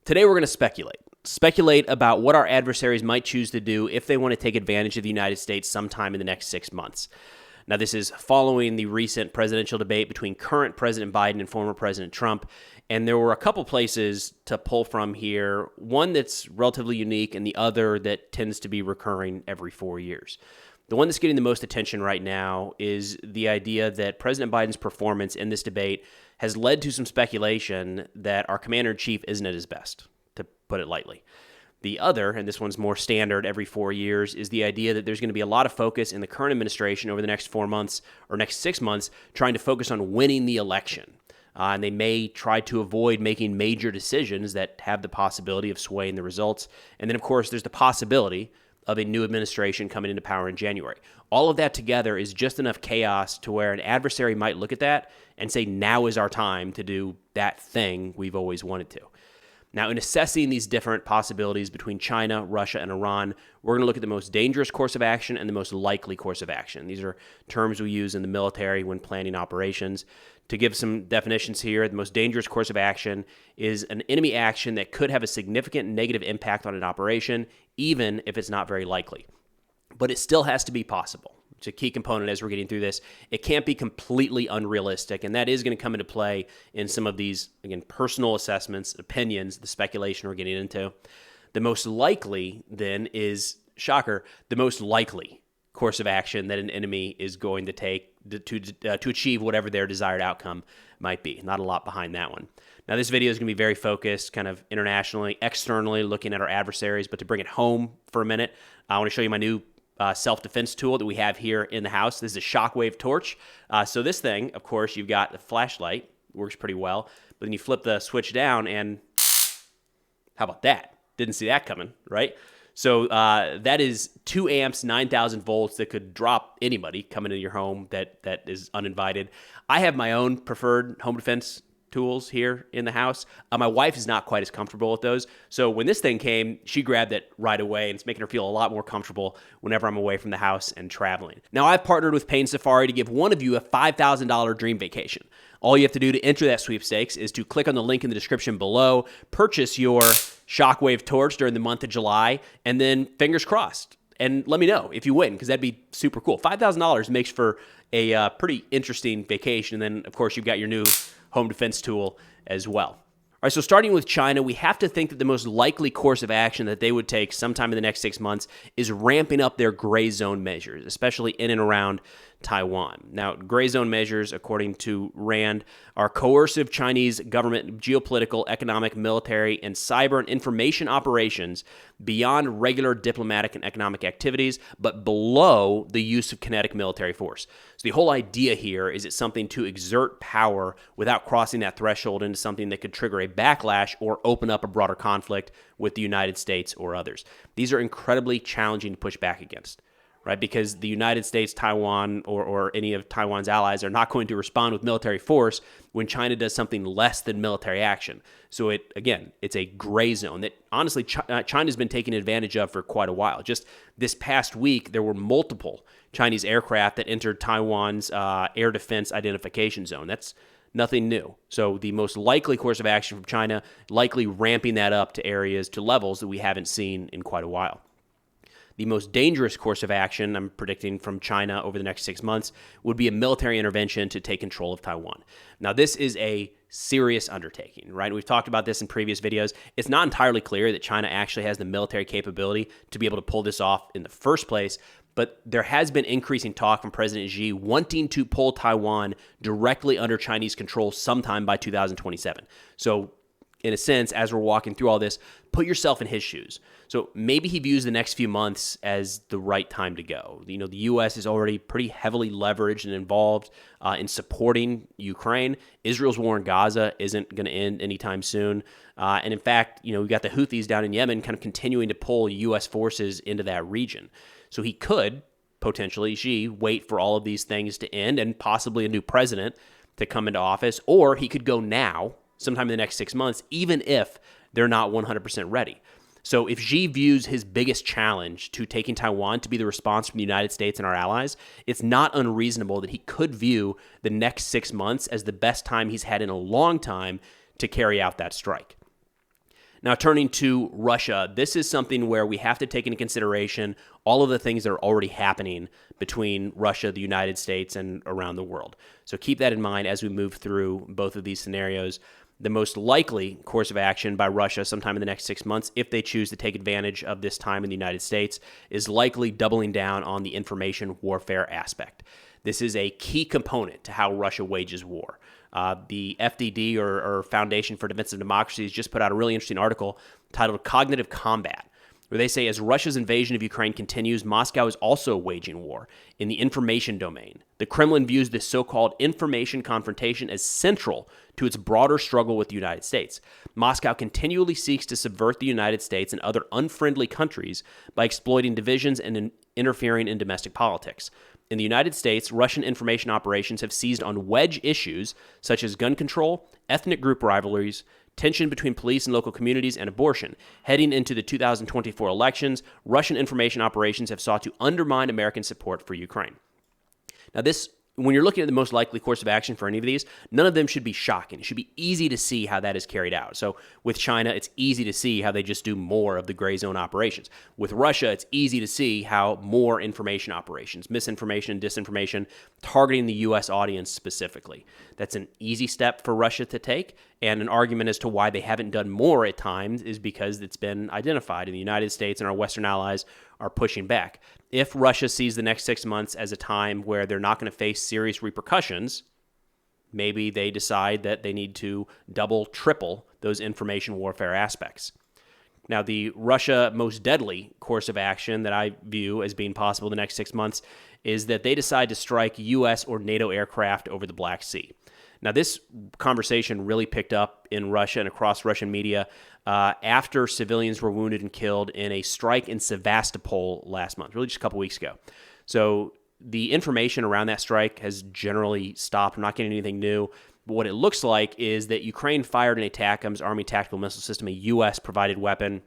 Today we're going to speculate about what our adversaries might choose to do if they want to take advantage of the United States sometime in the next 6 months. Now, this is following the recent presidential debate between current President Biden and former President Trump, and there were a couple places to pull from here, one that's relatively unique and the other that tends to be recurring every 4 years. The one that's getting the most attention right now is the idea that President Biden's performance in this debate has led to some speculation that our commander-in-chief isn't at his best, to put it lightly. The other, and this one's more standard every 4 years, is the idea that there's going to be a lot of focus in the current administration over the next 4 months or next 6 months trying to focus on winning the election. And they may try to avoid making major decisions that have the possibility of swaying the results. And then, of course, there's the possibility of a new administration coming into power in January. All of that together is just enough chaos to where an adversary might look at that and say, now is our time to do that thing we've always wanted to. Now, in assessing these different possibilities between China, Russia, and Iran, we're going to look at the most dangerous course of action and the most likely course of action. These are terms we use in the military when planning operations. To give some definitions here, the most dangerous course of action is an enemy action that could have a significant negative impact on an operation, even if it's not very likely. But it still has to be possible. It's a key component as we're getting through this. It can't be completely unrealistic, and that is going to come into play in some of these, again, personal assessments, opinions, the speculation we're getting into. The most likely, then, is, shocker, the most likely course of action that an enemy is going to take to achieve whatever their desired outcome might be. Not a lot behind that one. Now, this video is going to be very focused kind of internationally, externally, looking at our adversaries, but to bring it home for a minute, I want to show you my new self-defense tool that we have here in the house. This is a shockwave torch. So this thing, of course, you've got the flashlight, works pretty well, but then you flip the switch down and how about that? Didn't see that coming, right? So that is 2 amps, 9,000 volts that could drop anybody coming into your home that is uninvited. I have my own preferred home defense tools here in the house. My wife is not quite as comfortable with those. So when this thing came, she grabbed it right away, and it's making her feel a lot more comfortable whenever I'm away from the house and traveling. Now, I've partnered with Pain Safari to give one of you a $5,000 dream vacation. All you have to do to enter that sweepstakes is to click on the link in the description below, purchase your shockwave torch during the month of July, and then fingers crossed. And let me know if you win, because that'd be super cool. $5,000 makes for a pretty interesting vacation. And then, of course, you've got your new home defense tool as well. All right, so starting with China, we have to think that the most likely course of action that they would take sometime in the next 6 months is ramping up their gray zone measures, especially in and around Taiwan. Now, gray zone measures, according to RAND, are coercive Chinese government geopolitical, economic, military, and cyber and information operations beyond regular diplomatic and economic activities, but below the use of kinetic military force. So the whole idea here is it's something to exert power without crossing that threshold into something that could trigger a backlash or open up a broader conflict with the United States or others. These are incredibly challenging to push back against, right? Because the United States, Taiwan, or any of Taiwan's allies are not going to respond with military force when China does something less than military action. So it's a gray zone that honestly China's been taking advantage of for quite a while. Just this past week, there were multiple Chinese aircraft that entered Taiwan's air defense identification zone. That's nothing new. So the most likely course of action from China, likely ramping that up to areas, to levels that we haven't seen in quite a while. The most dangerous course of action, I'm predicting, from China over the next 6 months would be a military intervention to take control of Taiwan. Now, this is a serious undertaking, right? We've talked about this in previous videos. It's not entirely clear that China actually has the military capability to be able to pull this off in the first place, but there has been increasing talk from President Xi wanting to pull Taiwan directly under Chinese control sometime by 2027. So in a sense, as we're walking through all this, put yourself in his shoes. So maybe he views the next few months as the right time to go. You know, the U.S. is already pretty heavily leveraged and involved in supporting Ukraine. Israel's war in Gaza isn't going to end anytime soon. And in fact, you know, we've got the Houthis down in Yemen kind of continuing to pull U.S. forces into that region. So he could potentially, Xi, wait for all of these things to end and possibly a new president to come into office, or he could go now, sometime in the next 6 months, even if they're not 100% ready. So if Xi views his biggest challenge to taking Taiwan to be the response from the United States and our allies, it's not unreasonable that he could view the next 6 months as the best time he's had in a long time to carry out that strike. Now, turning to Russia, this is something where we have to take into consideration all of the things that are already happening between Russia, the United States, and around the world. So keep that in mind as we move through both of these scenarios. The most likely course of action by Russia sometime in the next 6 months, if they choose to take advantage of this time in the United States, is likely doubling down on the information warfare aspect. This is a key component to how Russia wages war. The FDD, or Foundation for Defense of Democracy, has just put out a really interesting article titled Cognitive Combat, where they say as Russia's invasion of Ukraine continues, Moscow is also waging war in the information domain. The Kremlin views this so-called information confrontation as central to its broader struggle with the United States. Moscow continually seeks to subvert the United States and other unfriendly countries by exploiting divisions and interfering in domestic politics. In the United States, Russian information operations have seized on wedge issues such as gun control, ethnic group rivalries, tension between police and local communities, and abortion. Heading into the 2024 elections, Russian information operations have sought to undermine American support for Ukraine. Now, when you're looking at the most likely course of action for any of these, none of them should be shocking. It should be easy to see how that is carried out. So with China, it's easy to see how they just do more of the gray zone operations. With Russia, it's easy to see how more information operations, misinformation, disinformation, targeting the U.S. audience specifically. That's an easy step for Russia to take, and an argument as to why they haven't done more at times is because it's been identified, and the United States and our Western allies are pushing back. If Russia sees the next 6 months as a time where they're not going to face serious repercussions, maybe they decide that they need to double, triple those information warfare aspects. Now, the Russia most deadly course of action that I view as being possible the next 6 months is that they decide to strike U.S. or NATO aircraft over the Black Sea. Now, this conversation really picked up in Russia and across Russian media after civilians were wounded and killed in a strike in Sevastopol last month, really just a couple weeks ago. So the information around that strike has generally stopped. I'm not getting anything new. But what it looks like is that Ukraine fired an ATACMS Army Tactical Missile System, a U.S.-provided weapon.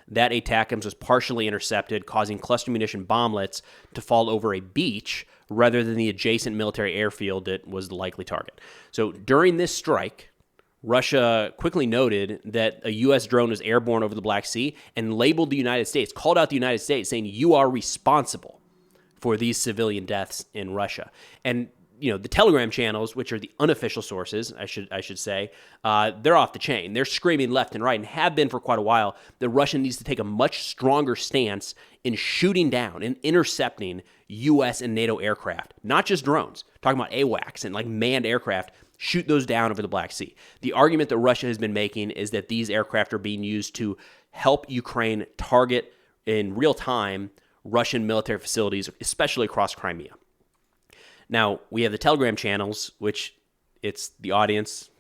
That ATACMS was partially intercepted, causing cluster munition bomblets to fall over a beach rather than the adjacent military airfield that was the likely target. So during this strike, Russia quickly noted that a U.S. drone was airborne over the Black Sea and labeled the United States, called out the United States, saying, "You are responsible for these civilian deaths in Russia." And the Telegram channels, which are the unofficial sources, I should say, they're off the chain. They're screaming left and right, and have been for quite a while, that Russia needs to take a much stronger stance in shooting down and intercepting U.S. and NATO aircraft, not just drones. Talking about AWACS and manned aircraft, shoot those down over the Black Sea. The argument that Russia has been making is that these aircraft are being used to help Ukraine target in real time Russian military facilities, especially across Crimea. Now, we have the Telegram channels, which it's the audience,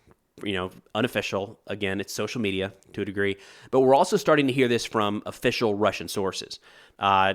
unofficial. Again, it's social media to a degree. But we're also starting to hear this from official Russian sources.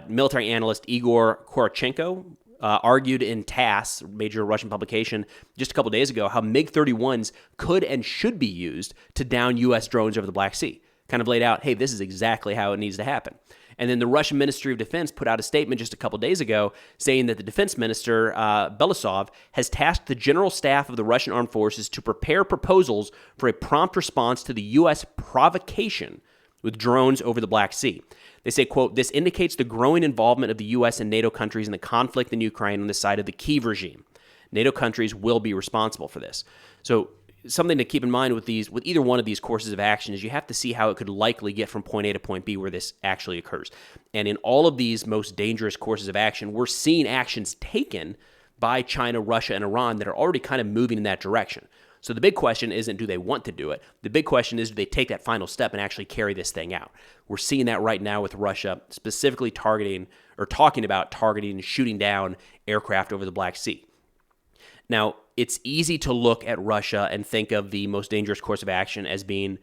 Military analyst Igor Korochenko argued in TASS, major Russian publication, just a couple days ago, how MiG-31s could and should be used to down U.S. drones over the Black Sea. Kind of laid out, hey, this is exactly how it needs to happen. And then the Russian Ministry of Defense put out a statement just a couple days ago saying that the defense minister, Belousov, has tasked the general staff of the Russian armed forces to prepare proposals for a prompt response to the U.S. provocation with drones over the Black Sea. They say, quote, "This indicates the growing involvement of the U.S. and NATO countries in the conflict in Ukraine on the side of the Kyiv regime. NATO countries will be responsible for this." So something to keep in mind with either one of these courses of action is you have to see how it could likely get from point A to point B where this actually occurs. And in all of these most dangerous courses of action, we're seeing actions taken by China, Russia, and Iran that are already kind of moving in that direction. So the big question isn't do they want to do it. The big question is do they take that final step and actually carry this thing out. We're seeing that right now with Russia specifically talking about targeting and shooting down aircraft over the Black Sea. Now, it's easy to look at Russia and think of the most dangerous course of action as being,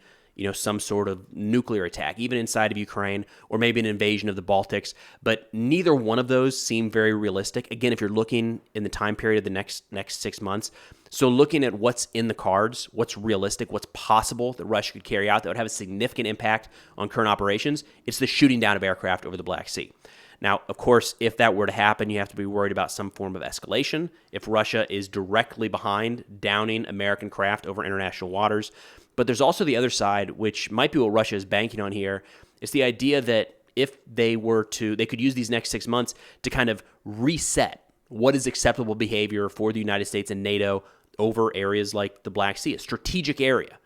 some sort of nuclear attack, even inside of Ukraine, or maybe an invasion of the Baltics. But neither one of those seem very realistic. Again, if you're looking in the time period of the next 6 months, so looking at what's in the cards, what's realistic, what's possible that Russia could carry out that would have a significant impact on current operations, it's the shooting down of aircraft over the Black Sea. Now, of course, if that were to happen, you have to be worried about some form of escalation. If Russia is directly behind downing American craft over international waters, But there's also the other side, which might be what Russia is banking on here. It's the idea that if they could use these next 6 months to kind of reset what is acceptable behavior for the United States and NATO over areas like the Black Sea, a strategic area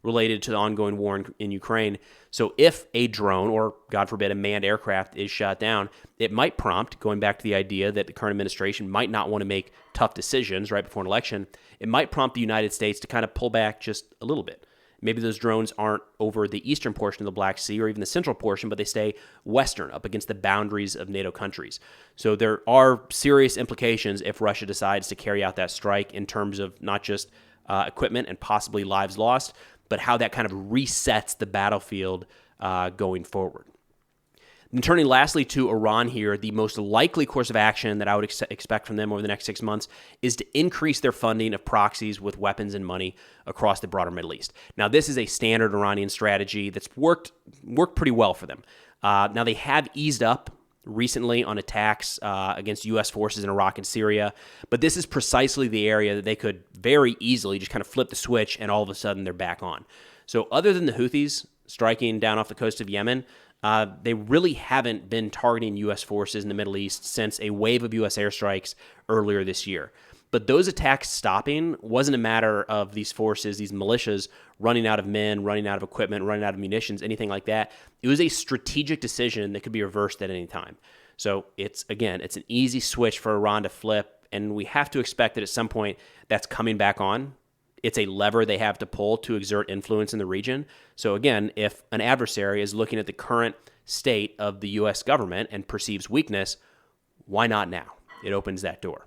related to the ongoing war in Ukraine. So if a drone or, God forbid, a manned aircraft is shot down, it might prompt, going back to the idea that the current administration might not want to make tough decisions right before an election, it might prompt the United States to kind of pull back just a little bit. Maybe those drones aren't over the eastern portion of the Black Sea or even the central portion, but they stay western, up against the boundaries of NATO countries. So there are serious implications if Russia decides to carry out that strike in terms of not just equipment and possibly lives lost, but how that kind of resets the battlefield going forward. And turning lastly to Iran here, the most likely course of action that I would expect from them over the next 6 months is to increase their funding of proxies with weapons and money across the broader Middle East. Now, this is a standard Iranian strategy that's worked pretty well for them. Now, they have eased up recently on attacks against U.S. forces in Iraq and Syria, but this is precisely the area that they could very easily just kind of flip the switch and all of a sudden they're back on. So other than the Houthis striking down off the coast of Yemen, they really haven't been targeting U.S. forces in the Middle East since a wave of U.S. airstrikes earlier this year. But those attacks stopping wasn't a matter of these forces, these militias, running out of men, running out of equipment, running out of munitions, anything like that. It was a strategic decision that could be reversed at any time. So it's an easy switch for Iran to flip, and we have to expect that at some point that's coming back on. It's a lever they have to pull to exert influence in the region. So again, if an adversary is looking at the current state of the U.S. government and perceives weakness, why not now? It opens that door.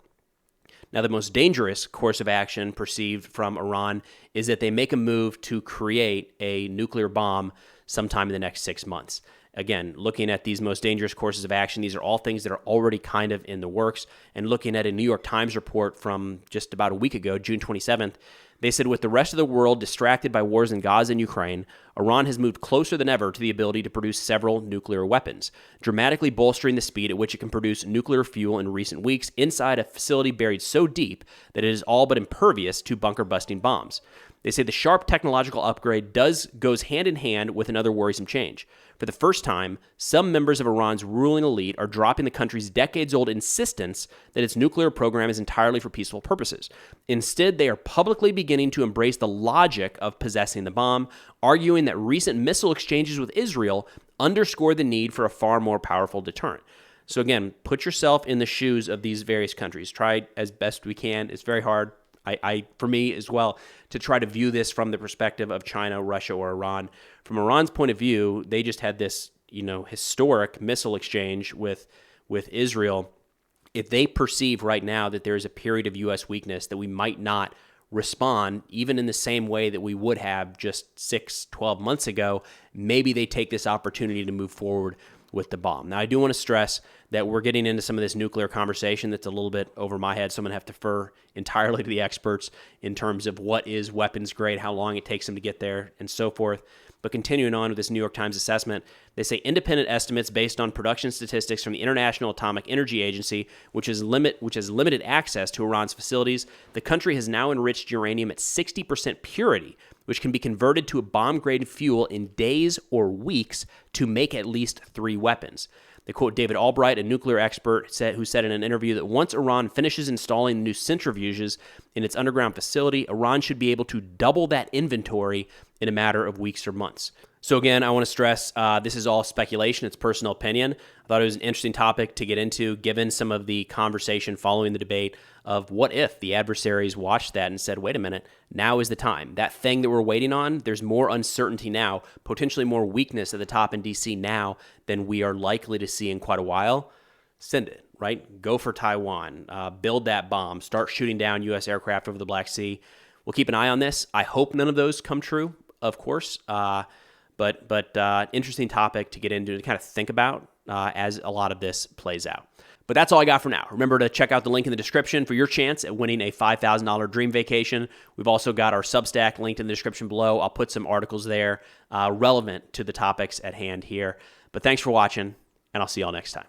Now, the most dangerous course of action perceived from Iran is that they make a move to create a nuclear bomb sometime in the next 6 months. Again, looking at these most dangerous courses of action, these are all things that are already kind of in the works. And looking at a New York Times report from just about a week ago, June 27th, they said, with the rest of the world distracted by wars in Gaza and Ukraine, Iran has moved closer than ever to the ability to produce several nuclear weapons, dramatically bolstering the speed at which it can produce nuclear fuel in recent weeks inside a facility buried so deep that it is all but impervious to bunker-busting bombs. They say the sharp technological upgrade goes hand in hand with another worrisome change. For the first time, some members of Iran's ruling elite are dropping the country's decades-old insistence that its nuclear program is entirely for peaceful purposes. Instead, they are publicly beginning to embrace the logic of possessing the bomb, arguing that recent missile exchanges with Israel underscore the need for a far more powerful deterrent. So again, put yourself in the shoes of these various countries. Try as best we can. It's very hard. For me as well, to try to view this from the perspective of China, Russia, or Iran. From Iran's point of view, they just had this, historic missile exchange with Israel. If they perceive right now that there is a period of U.S. weakness, that we might not respond even in the same way that we would have just 6-12 months ago, maybe they take this opportunity to move forward with the bomb. Now, I do want to stress that we're getting into some of this nuclear conversation that's a little bit over my head, so I'm going to have to defer entirely to the experts in terms of what is weapons grade, how long it takes them to get there, and so forth. But continuing on with this New York Times assessment, they say independent estimates based on production statistics from the International Atomic Energy Agency, which has limited access to Iran's facilities, the country has now enriched uranium at 60% purity, which can be converted to a bomb-grade fuel in days or weeks to make at least 3 weapons. They quote David Albright, a nuclear expert, who said in an interview that once Iran finishes installing new centrifuges in its underground facility, Iran should be able to double that inventory in a matter of weeks or months. So again, I want to stress this is all speculation. It's personal opinion. I thought it was an interesting topic to get into, given some of the conversation following the debate of what if the adversaries watched that and said, wait a minute, now is the time. That thing that we're waiting on, there's more uncertainty now, potentially more weakness at the top in D.C. now than we are likely to see in quite a while. Send it, right? Go for Taiwan. Build that bomb. Start shooting down U.S. aircraft over the Black Sea. We'll keep an eye on this. I hope none of those come true, of course. But interesting topic to get into, to kind of think about as a lot of this plays out. But that's all I got for now. Remember to check out the link in the description for your chance at winning a $5,000 dream vacation. We've also got our Substack linked in the description below. I'll put some articles there relevant to the topics at hand here. But thanks for watching, and I'll see y'all next time.